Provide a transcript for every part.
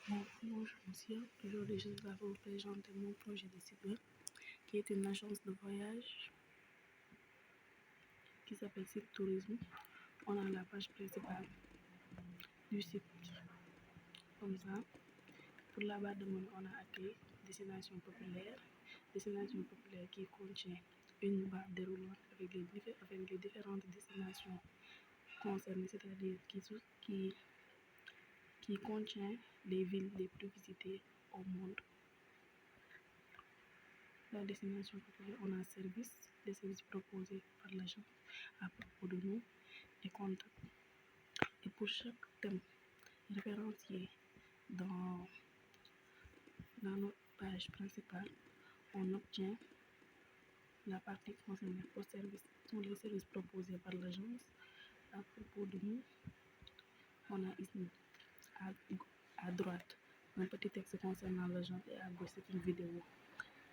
Bonjour monsieur, aujourd'hui je vais vous présenter mon projet de site web qui est une agence de voyage qui s'appelle Site Tourisme. On a la page principale du site comme ça. Pour la barre de menu, on a accueil, destination populaire qui contient une barre déroulante avec les différentes destinations concernées, c'est-à-dire qui contient les villes les plus visitées au monde. La destination populaire, on a les services proposés par l'agent à propos de nous et contacts. Et pour chaque thème référencié dans notre page principale, on obtient la partie concernée aux services, sont les services proposés par l'agence à propos de nous. On a ici à droite un petit texte concernant l'agence et à gauche c'est une vidéo.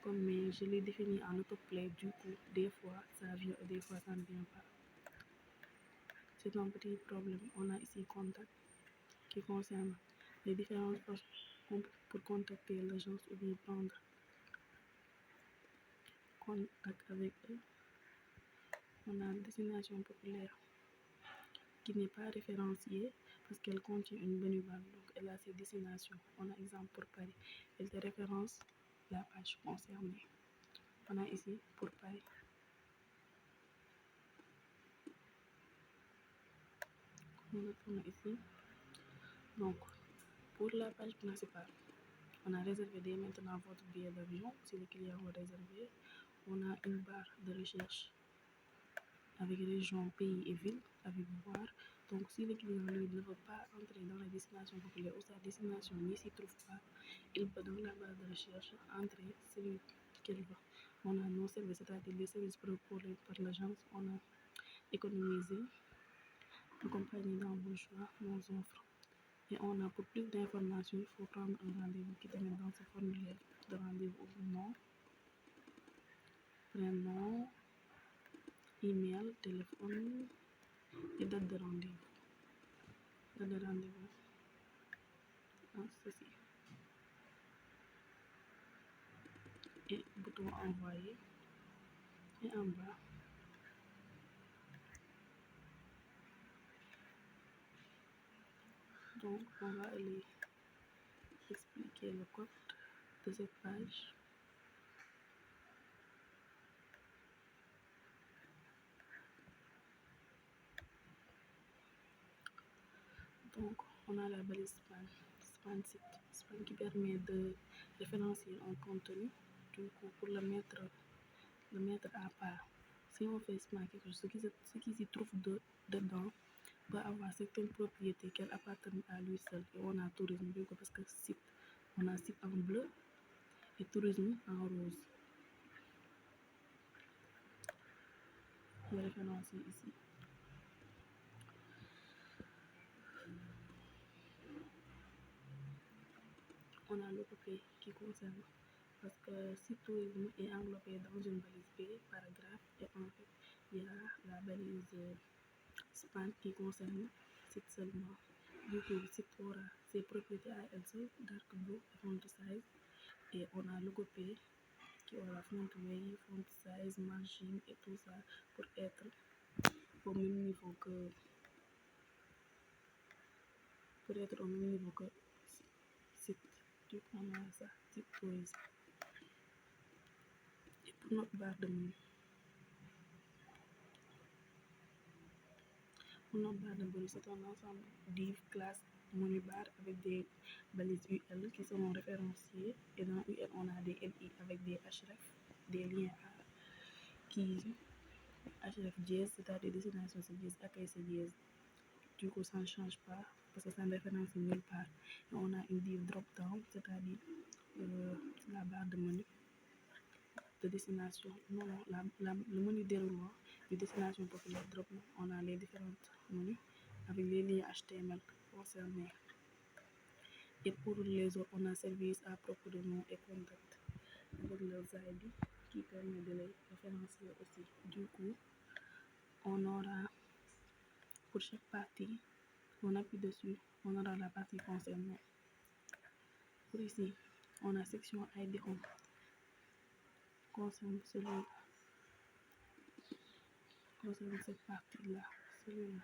Mais je l'ai défini en autoplay, du coup, des fois ça vient et des fois ça ne vient pas. C'est un petit problème. On a ici contact qui concerne les différentes façons pour contacter l'agence ou bien prendre contact avec eux. On a une destination populaire qui n'est pas référenciée parce qu'elle contient une menu barre, donc elle a ses destinations. On a exemple pour Paris, elle te référence la page concernée. On a ici pour Paris. On a ici, donc pour la page principale, on a réservé dès maintenant votre billet d'avion si le client a réservé. On a une barre de recherche avec région, pays et ville, avec voir. Donc si le client lui ne veut pas entrer dans la destination populaire ou sa destination n'y s'y trouve pas, il peut dans la barre de recherche entrer celui qu'il veut. On a nos services, c'est-à-dire les services proposés par l'agence. On a économisé, accompagné dans vos choix, nos offres. Et on a pour plus d'informations, il faut prendre un rendez-vous qui est dans ce formulaire de rendez-vous, nom, prénom, email, téléphone et date de rendez-vous. Date de rendez-vous. Ceci. Et bouton envoyer. Et en bas, donc on va aller expliquer le code de cette page. Donc on a la balise span site, qui permet de référencier un contenu. Du coup, pour le mettre à part, si on fait span quelque chose, ce qui s'y trouve dedans va avoir certaines propriétés qu'elles appartiennent à lui seul. Et on a tourisme, parce que site, on a site en bleu et tourisme en rose. Je vais référencer ici. On a l'OPP qui concerne, parce que site tourisme est englobé dans une balise B, paragraphe, et en fait, il y a la balise span qui concerne site seulement. Du coup, site aura ses propriétés à elle seule, dark blue et font size. Et on a l'OPP qui aura font weight, font size, margin et tout ça pour être au même niveau que site. Du coup, on a ça, site tourisme. Et pour notre barre de menu, c'est un ensemble div, classe, menu bar avec des balises UL qui seront référenciées. Et dans UL, on a des LI avec des href, des liens qui href dièse, c'est-à-dire destination c'est dièse, accueil c'est dièse. Du coup, ça ne change pas parce que ça ne référence nulle part. Et on a une div drop down, c'est-à-dire la barre de menu de destination. Non, le menu déroulant de destination populaire drop. On a les différents menus avec les liens HTML concernés. Et pour les autres, on a service à propos de nom et contact avec leurs ID qui permet de les référencier aussi. Du coup, on aura pour chaque partie, on appuie dessus, on aura la partie concernée. Pour ici, on a section ID Home, concerne cette partie-là, celui-là.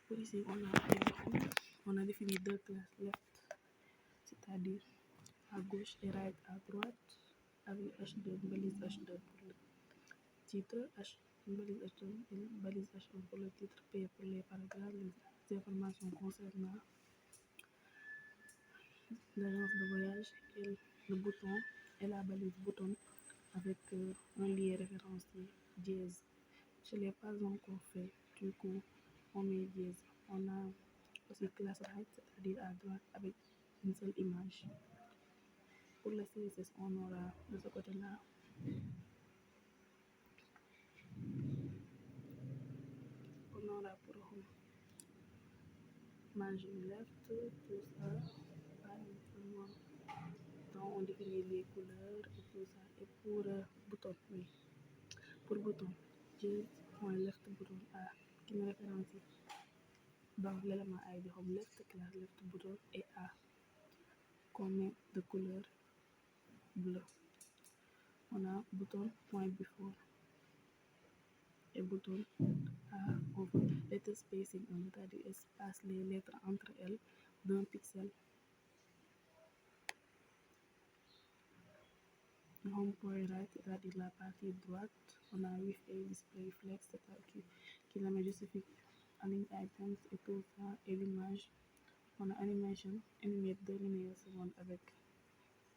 Pour ici, on a ID Home, on a défini deux classes, left, c'est-à-dire à gauche et right à droite, avec H2, balise H2 pour le titre, balise H2 et balise H1 pour le titre, P pour les paragraphes, les informations concernant l'agence de voyage et le bouton et la balise bouton avec un lien référencié dièse. Je ne l'ai pas encore fait, du coup on met dièse. On a aussi classe right, c'est-à-dire à droite avec une seule image. Pour le CSS, on aura de ce côté-là on aura pour margin left, tout ça, pas uniquement. Donc on définit les couleurs et tout ça. Et pour bouton, oui, pour bouton, left bouton A qui me référencie dans l'élément ID Home left, classe left bouton et A qu'on met de couleur bleue. On a bouton point before et bouton A over letter spacing, c'est-à-dire espace les lettres entre elles d'un pixel. Home point right, c'est-à-dire la partie droite. On a with a display flex, c'est-à-dire qui la met justifique align items et tout ça, et l'image. On a animation, animate 2 lumières secondes avec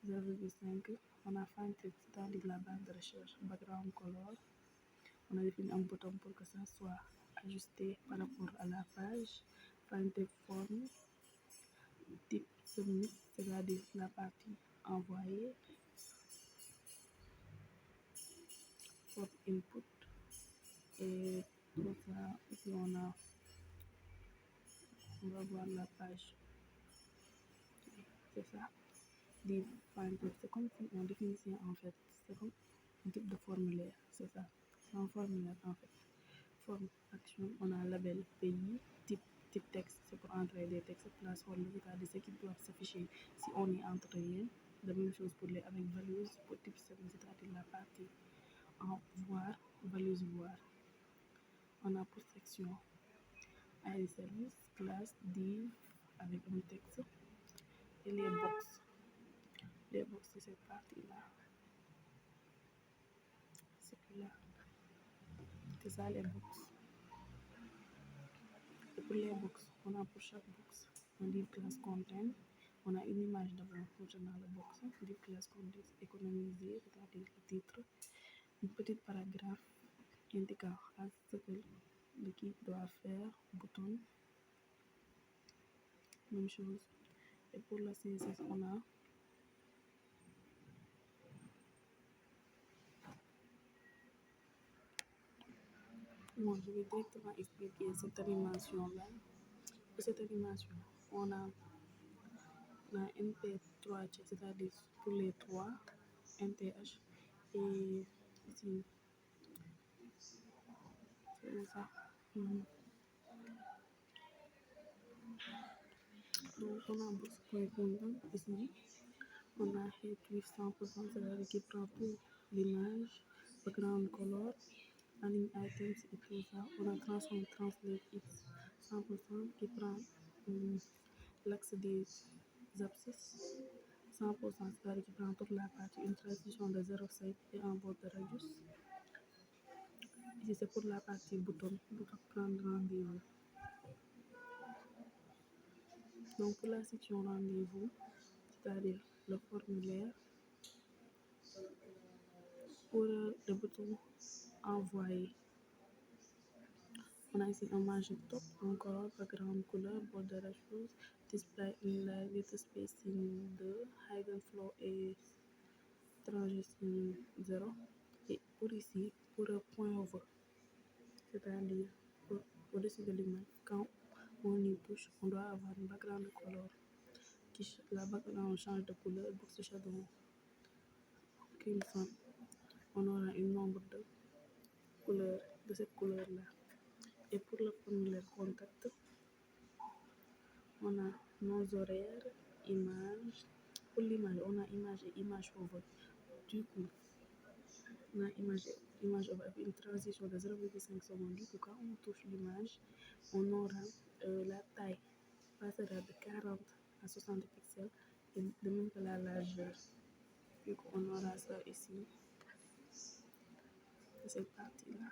0,5. On a fine text, c'est-à-dire la barre de recherche, background color. On a défini un bouton pour que ça soit ajusté par rapport à la page. Fine text form, type submit, c'est-à-dire la partie envoyée. Form input et tout ça. Ici on va voir la page. C'est ça. Div fine text, c'est comme si on définissait en fait. C'est comme un type de formulaire, c'est ça. C'est un formulaire en fait. Forme, action, on a label, pays, type texte, c'est pour entrer des textes, place for c'est-à-dire ce qui doit s'afficher si on y entre rien. La même chose pour les avec values, pour type c'est-à-dire la partie en voir, values voir. On a pour section ID service, classe, div, avec un texte, et les box. Les box, c'est cette partie-là. C'est là. C'est ça les box. Et pour les box, on a pour chaque box un div class content. On a une image d'abord contenant le box, div class content économisé, c'est-à-dire le titre, une petite paragraphe indiquant à ce que l'équipe doit faire, bouton, même chose. Et pour le CSS, on a bon, je vais directement expliquer cette animation-là. Pour cette animation, on a NP3, c'est-à-dire pour les trois, NTH, et ici, c'est ça. Donc, on a box.content ici. On a head with 100%, c'est-à-dire qui prend tout l'image, background color, align items et tout ça. On a transform translate x 100% qui prend l'axe des abscisses. 100%, c'est-à-dire qui prend toute la partie, une transition de 0,7 et un bord de radius. Ici, c'est pour la partie bouton prendre rendez-vous. Donc, pour la section rendez-vous, c'est-à-dire le formulaire, pour le bouton envoyer, on a ici un margin top, encore background couleur, border chose, display inline, with spacing 2, height and flow et transition 0. Et pour ici, pour le point over, c'est-à-dire au-dessus de l'image, quand on y touche, on doit avoir un background color. La background change de couleur, box shadow crimson. On aura un nombre de couleurs de cette couleur-là. Et pour le formulaire contact, on a nos horaires, image. Pour l'image, on a image et image over. Du coup, on a image over avec une transition de 0,5 secondes. Du coup, quand on touche l'image, on aura la taille passera de 40 à 60 pixels et de même que la largeur. Du coup, on aura ça ici, cette partie-là.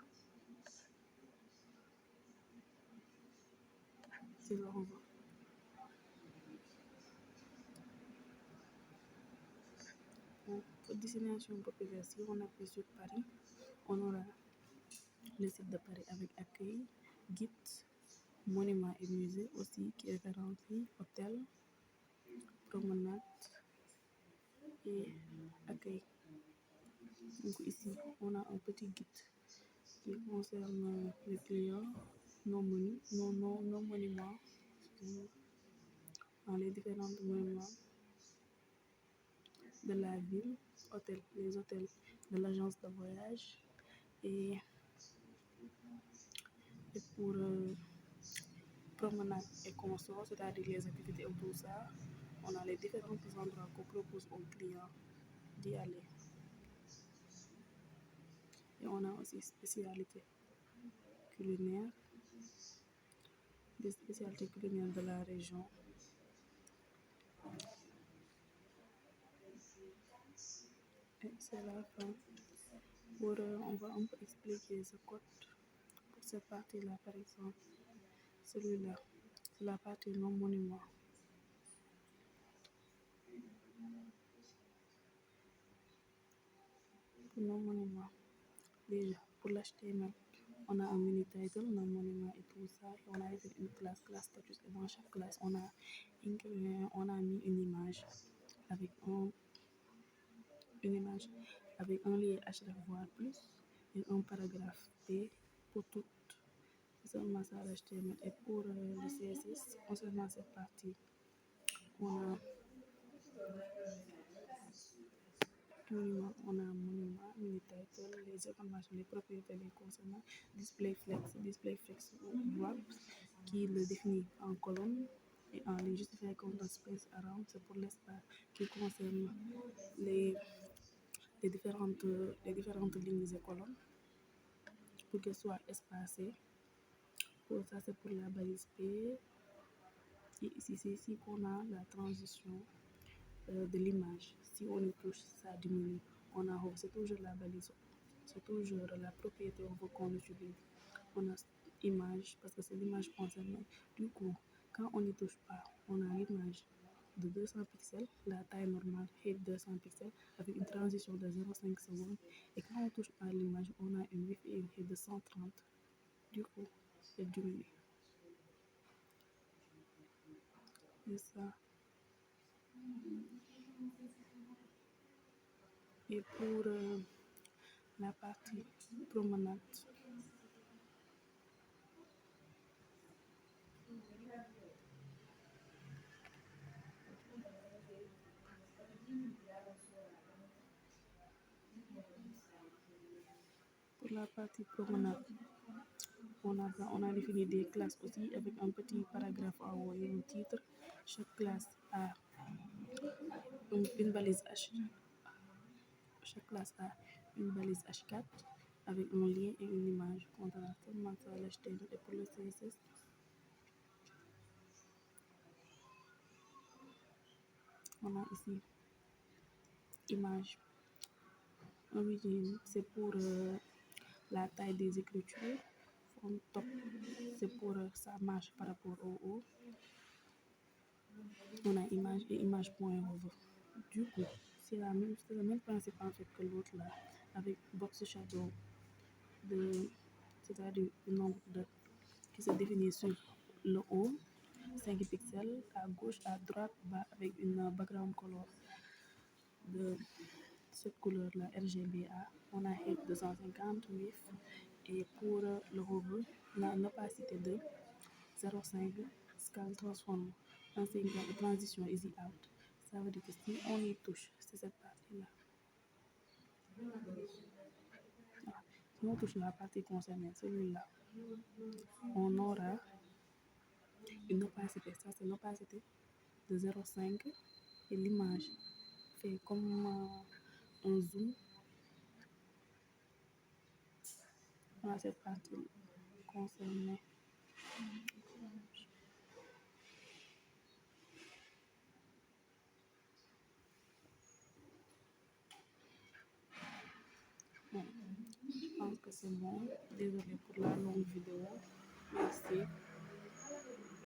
C'est là on voit. Bon, pour destination populaire, si on appuie sur Paris, on aura le site de Paris avec accueil, guide, monuments et musées aussi qui référencie hôtel, promenade et accueil. Donc ici, on a un petit guide qui concerne les clients, nos monuments, dans les différents monuments de la ville, les hôtels de l'agence de voyage et, et pour promenade et consorts, c'est-à-dire les activités et tout ça, on a les différents endroits qu'on propose aux clients d'y aller. Et on a aussi spécialités culinaires, des spécialités culinaires de la région. Et c'est la fin. On va un peu expliquer ce code pour cette partie-là, par exemple. Celui-là, c'est la partie non monument. Pour non monument, déjà, pour l'HTML, on a un mini title, un monument et tout ça. Et on a fait une classe status. Et dans chaque classe, on a mis une image avec un lien href voire plus et un paragraphe P pour tout. C'est seulement ça l'HTML. Et pour le CSS, concernant cette partie, on a monument, mini title, les informations, les propriétés les concernant, display flex wrap qui le définit en colonne et en ligne justify content space around, c'est pour l'espace qui concerne les, les différentes lignes et colonnes pour qu'elles soient espacées. Pour ça, c'est pour la balise P. Et ici, c'est ici qu'on a la transition de l'image. Si on y touche, ça diminue. On a c'est toujours la balise, c'est toujours la propriété qu'on utilise. On a image parce que c'est l'image concernée. Du coup, quand on n'y touche pas, on a l'image de 200 pixels, la taille normale est 200 pixels avec une transition de 0,5 secondes. Et quand on touche à l'image, on a une width de 130. Du coup, c'est diminué. C'est ça. Et pour la partie promenade, pour la partie promenade, on a défini des classes aussi avec un petit paragraphe en haut et un titre. Chaque classe a une balise H. Chaque classe a une balise H4 avec un lien et une image. Contenant seulement ça l'HTML et pour le CSS, on a ici image. Origine, c'est pour la taille des écritures. Font top, c'est pour ça marche par rapport au haut. On a image et image.over. Du coup, c'est le même principe en fait que l'autre là, avec box shadow, c'est-à-dire le nombre de qui se définit sur le haut, 5 pixels, à gauche, à droite, bas, avec une background color de cette couleur-là, RGBA. On a height 250 width et pour le hover, on a une opacité de 0,5 scale transform en transition easy out. Ça veut dire que si on y touche, c'est cette partie-là. Voilà. Si on touche la partie concernée, celui-là, on aura une opacité. Ça, c'est l'opacité de 0,5 et l'image fait comme un zoom dans cette partie concernée. Bon, je pense que c'est bon. Désolée pour la longue vidéo. Merci.